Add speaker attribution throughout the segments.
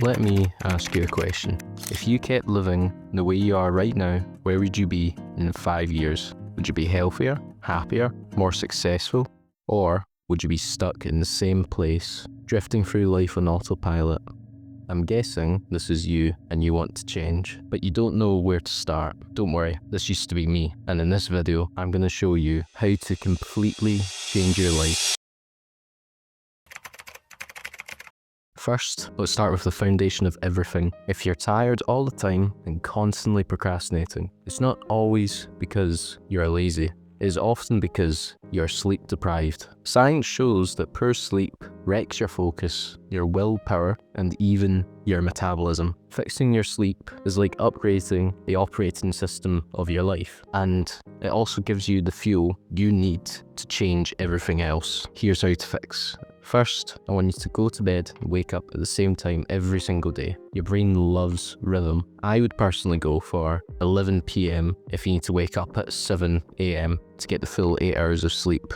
Speaker 1: Let me ask you a question. If you kept living the way you are right now, where would you be in 5 years? Would you be healthier, happier, more successful? Or would you be stuck in the same place, drifting through life on autopilot? I'm guessing this is you and you want to change, but you don't know where to start. Don't worry, this used to be me, and in this video, I'm going to show you how to completely change your life. First, let's start with the foundation of everything. If you're tired all the time and constantly procrastinating, it's not always because you're lazy. It is often because you're sleep deprived. Science shows that poor sleep wrecks your focus, your willpower, and even your metabolism. Fixing your sleep is like upgrading the operating system of your life, and it also gives you the fuel you need to change everything else. Here's how to fix. First, I want you to go to bed and wake up at the same time every single day. Your brain loves rhythm. I would personally go for 11 PM if you need to wake up at 7 AM to get the full 8 hours of sleep.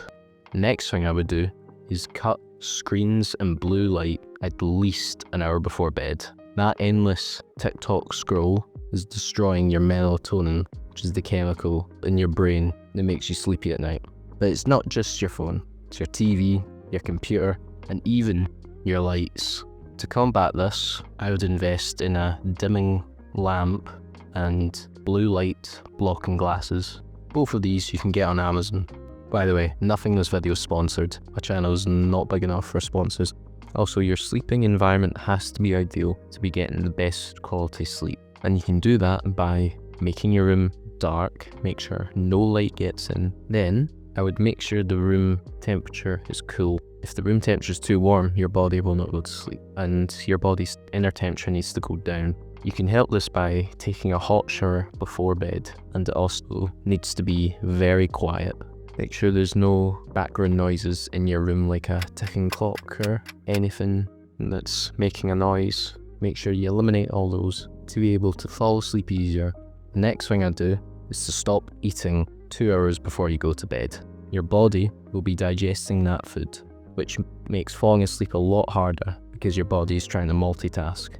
Speaker 1: Next thing I would do is cut screens and blue light at least an hour before bed. That endless TikTok scroll is destroying your melatonin, which is the chemical in your brain that makes you sleepy at night. But it's not just your phone, it's your TV, your computer, and even your lights. To combat this, I would invest in a dimming lamp and blue light blocking glasses. Both of these you can get on Amazon. By the way, nothing in this video is sponsored. My channel is not big enough for sponsors. Also, your sleeping environment has to be ideal to be getting the best quality sleep. And you can do that by making your room dark, make sure no light gets in. Then, I would make sure the room temperature is cool. If the room temperature is too warm, your body will not go to sleep, and your body's inner temperature needs to go down. You can help this by taking a hot shower before bed, and it also needs to be very quiet. Make sure there's no background noises in your room like a ticking clock or anything that's making a noise. Make sure you eliminate all those to be able to fall asleep easier. The next thing I do is to stop eating 2 hours before you go to bed. Your body will be digesting that food, which makes falling asleep a lot harder because your body is trying to multitask.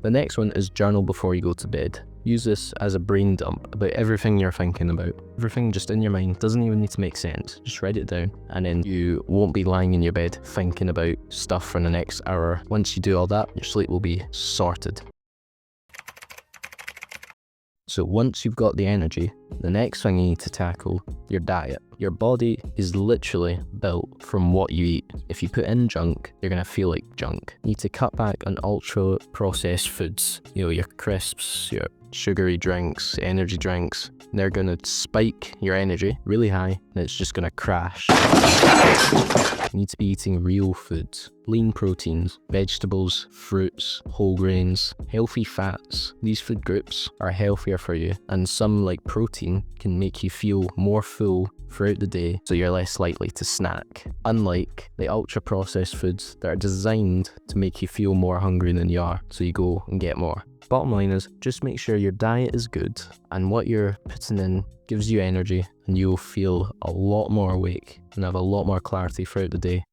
Speaker 1: The next one is journal before you go to bed. Use this as a brain dump about everything you're thinking about. Everything just in your mind, doesn't even need to make sense. Just write it down, and then you won't be lying in your bed thinking about stuff for the next hour. Once you do all that, your sleep will be sorted. So once you've got the energy, the next thing you need to tackle, your diet. Your body is literally built from what you eat. If you put in junk, you're gonna feel like junk. You need to cut back on ultra processed foods. Your crisps, your sugary drinks, energy drinks. They're gonna spike your energy really high, and it's just gonna crash. You need to be eating real foods, lean proteins, vegetables, fruits, whole grains, healthy fats. These food groups are healthier for you, and some, like protein, can make you feel more full throughout the day, so you're less likely to snack. Unlike the ultra processed foods that are designed to make you feel more hungry than you are, so you go and get more. Bottom line is, just make sure your diet is good and what you're putting in gives you energy, and you'll feel a lot more awake and have a lot more clarity throughout the day.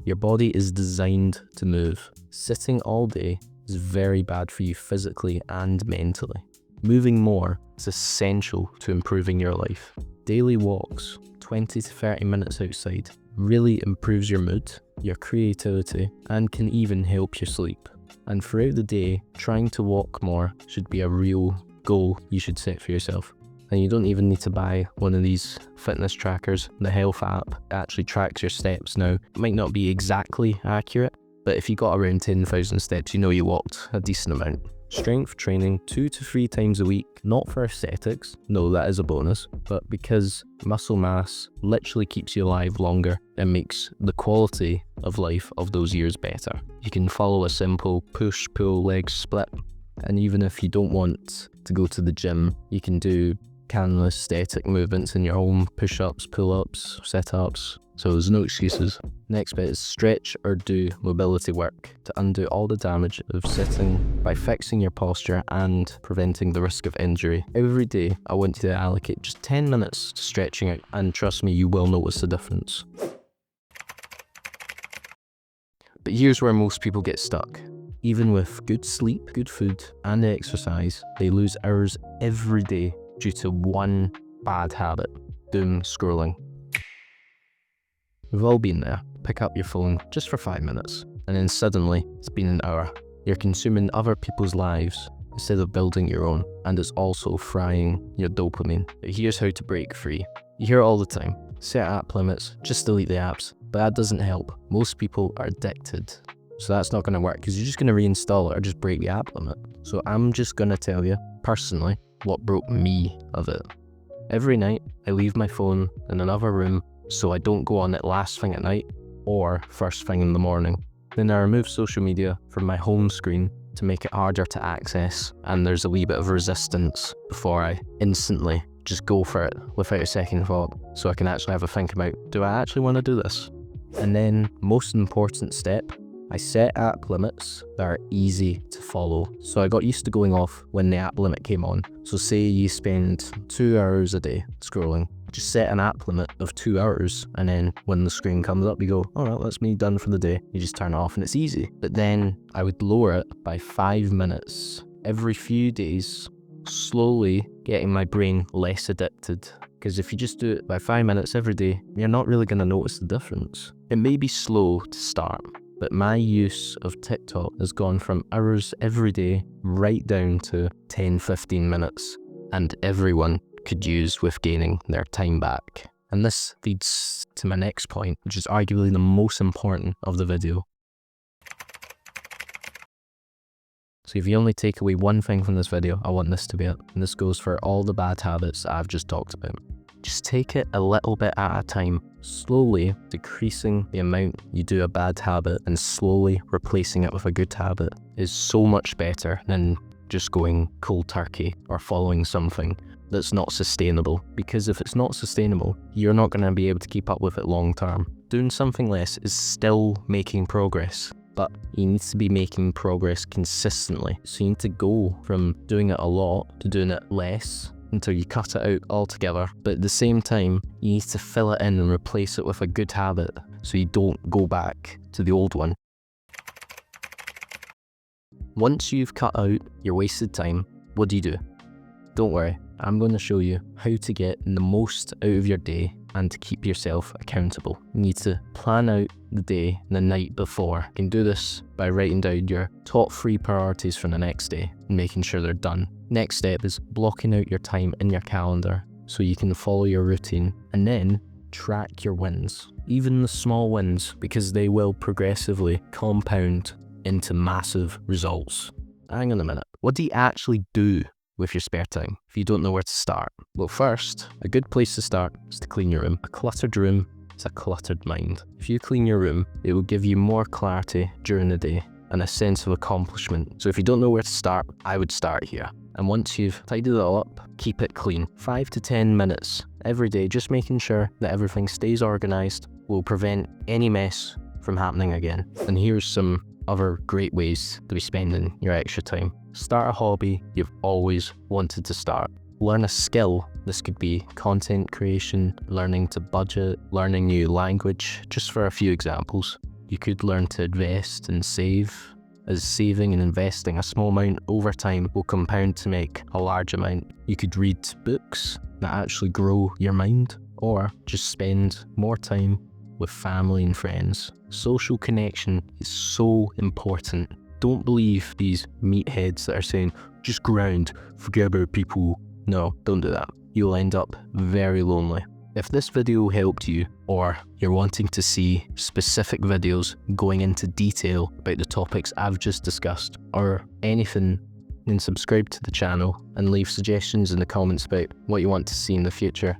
Speaker 1: Your body is designed to move. Sitting all day is very bad for you physically and mentally. Moving more is essential to improving your life. Daily walks, 20 to 30 minutes outside, really improves your mood, your creativity, and can even help you sleep. And throughout the day, trying to walk more should be a real goal you should set for yourself. And you don't even need to buy one of these fitness trackers. The Health app actually tracks your steps now. It might not be exactly accurate, but if you got around 10,000 steps, you know you walked a decent amount. Strength training 2 to 3 times a week, not for aesthetics, no, that is a bonus, but because muscle mass literally keeps you alive longer and makes the quality of life of those years better. You can follow a simple push-pull leg split, and even if you don't want to go to the gym, you can do calisthenic movements in your home, push-ups, pull-ups, sit-ups, so there's no excuses. Next bit is stretch or do mobility work to undo all the damage of sitting by fixing your posture and preventing the risk of injury. Every day, I want you to allocate just 10 minutes to stretching out, and trust me, you will notice the difference. But here's where most people get stuck. Even with good sleep, good food, and exercise, they lose hours every day due to one bad habit: doom scrolling. We've all been there. Pick up your phone just for 5 minutes, and then suddenly it's been an hour. You're consuming other people's lives instead of building your own, and it's also frying your dopamine. But here's how to break free. You hear it all the time: set app limits, just delete the apps. But that doesn't help. Most people are addicted. So that's not going to work, because you're just going to reinstall it or just break the app limit. So I'm just going to tell you, personally, what broke me of it. Every night, I leave my phone in another room so I don't go on it last thing at night or first thing in the morning. Then I remove social media from my home screen to make it harder to access, and there's a wee bit of resistance before I instantly just go for it without a second thought, so I can actually have a think about, do I actually want to do this? And then, most important step, I set app limits that are easy to follow. So I got used to going off when the app limit came on. So say you spend 2 hours a day scrolling, just set an app limit of 2 hours, and then when the screen comes up, you go, all right, that's me done for the day. You just turn it off and it's easy. But then I would lower it by 5 minutes every few days, slowly getting my brain less addicted. Because if you just do it by 5 minutes every day, you're not really going to notice the difference. It may be slow to start, but my use of TikTok has gone from hours every day right down to 10-15 minutes, and everyone could use with gaining their time back. And this leads to my next point, which is arguably the most important of the video. So if you only take away one thing from this video, I want this to be it. And this goes for all the bad habits that I've just talked about. Just take it a little bit at a time, slowly decreasing the amount you do a bad habit and slowly replacing it with a good habit is so much better than just going cold turkey or following something that's not sustainable. Because if it's not sustainable, you're not going to be able to keep up with it long term. Doing something less is still making progress, but you need to be making progress consistently. So you need to go from doing it a lot to doing it less until you cut it out altogether. But at the same time, you need to fill it in and replace it with a good habit so you don't go back to the old one. Once you've cut out your wasted time, what do? Don't worry, I'm going to show you how to get the most out of your day and to keep yourself accountable. You need to plan out the day the night before. You can do this by writing down your top 3 priorities for the next day and making sure they're done. Next step is blocking out your time in your calendar so you can follow your routine, and then track your wins. Even the small wins, because they will progressively compound into massive results. Hang on a minute, what do you actually do with your spare time if you don't know where to start? Well, first, a good place to start is to clean your room. A cluttered room is a cluttered mind. If you clean your room, it will give you more clarity during the day and a sense of accomplishment. So if you don't know where to start, I would start here. And once you've tidied it all up, keep it clean. 5 to 10 minutes every day, just making sure that everything stays organized will prevent any mess from happening again. And here's some other great ways to be spending your extra time. Start a hobby you've always wanted to start. Learn a skill. This could be content creation, learning to budget, learning new language, just for a few examples. You could learn to invest and save, as saving and investing a small amount over time will compound to make a large amount. You could read books that actually grow your mind, or just spend more time with family and friends. Social connection is so important. Don't believe these meatheads that are saying, just grind, forget about people. No, don't do that. You'll end up very lonely. If this video helped you, or you're wanting to see specific videos going into detail about the topics I've just discussed, or anything, then subscribe to the channel and leave suggestions in the comments about what you want to see in the future.